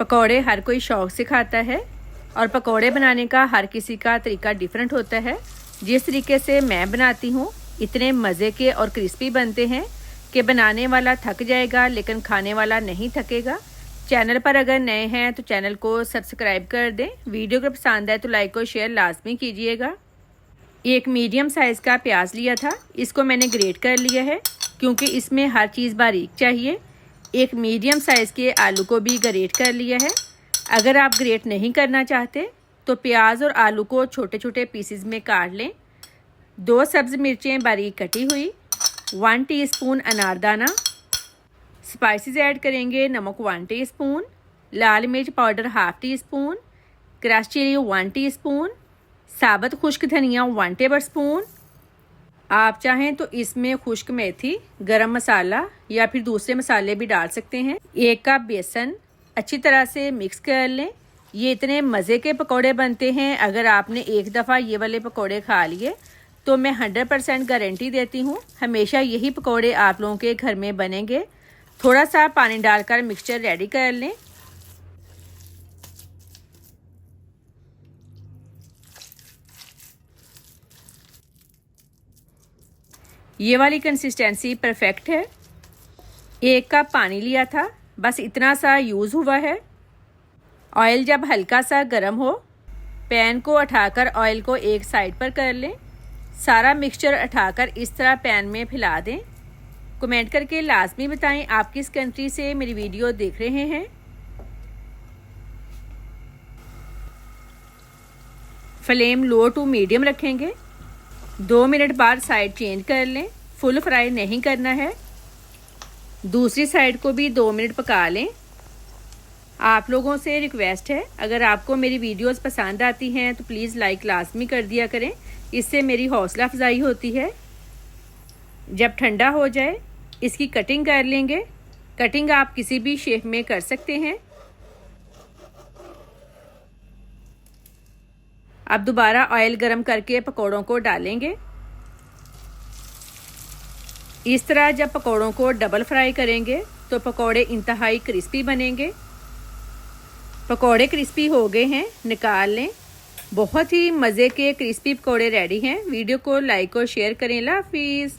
पकौड़े हर कोई शौक़ से खाता है और पकौड़े बनाने का हर किसी का तरीका डिफरेंट होता है। जिस तरीके से मैं बनाती हूँ इतने मज़े के और क्रिस्पी बनते हैं कि बनाने वाला थक जाएगा लेकिन खाने वाला नहीं थकेगा। चैनल पर अगर नए हैं तो चैनल को सब्सक्राइब कर दें। वीडियो को पसंद आए तो लाइक और शेयर लाजमी कीजिएगा। एक मीडियम साइज़ का प्याज लिया था, इसको मैंने ग्रेट कर लिया है क्योंकि इसमें हर चीज़ बारीक चाहिए। एक मीडियम साइज़ के आलू को भी ग्रेट कर लिया है। अगर आप ग्रेट नहीं करना चाहते तो प्याज और आलू को छोटे छोटे पीसेस में काट लें। 2 सब्ज़ मिर्चें बारीक कटी हुई, 1 टीस्पून अनारदाना, स्पाइसेस ऐड करेंगे। नमक 1 टीस्पून, लाल मिर्च powder 1/2 teaspoon, crush chilli 1 teaspoon, साबुत खुश्क धनिया 1 टेबलस्पून। आप चाहें तो इसमें खुश्क मेथी, गरम मसाला या फिर दूसरे मसाले भी डाल सकते हैं। 1 कप बेसन अच्छी तरह से मिक्स कर लें। ये इतने मज़े के पकौड़े बनते हैं, अगर आपने एक दफ़ा ये वाले पकौड़े खा लिए तो मैं 100% गारंटी देती हूँ हमेशा यही पकौड़े आप लोगों के घर में बनेंगे। थोड़ा सा पानी डालकर मिक्सचर रेडी कर लें। ये वाली कंसिस्टेंसी परफेक्ट है। 1 कप पानी लिया था, बस इतना सा यूज़ हुआ है। ऑयल जब हल्का सा गर्म हो पैन को उठाकर ऑयल को एक साइड पर कर लें। सारा मिक्सचर उठाकर इस तरह पैन में फैला दें। कमेंट करके लाजमी बताएं आप किस कंट्री से मेरी वीडियो देख रहे हैं। फ्लेम लो टू मीडियम रखेंगे। 2 मिनट बाद साइड चेंज कर लें। फुल फ्राई नहीं करना है। दूसरी साइड को भी 2 मिनट पका लें। आप लोगों से रिक्वेस्ट है, अगर आपको मेरी वीडियोस पसंद आती हैं तो प्लीज़ लाइक लाजमी कर दिया करें, इससे मेरी हौसला अफजाई होती है। जब ठंडा हो जाए इसकी कटिंग कर लेंगे। कटिंग आप किसी भी शेप में कर सकते हैं। अब दोबारा ऑयल गरम करके पकौड़ों को डालेंगे। इस तरह जब पकौड़ों को डबल फ्राई करेंगे तो पकौड़े इंतहाई क्रिस्पी बनेंगे। पकौड़े क्रिस्पी हो गए हैं, निकाल लें। बहुत ही मज़े के क्रिस्पी पकौड़े रेडी हैं। वीडियो को लाइक और शेयर करें। अल्लाह हाफिज़।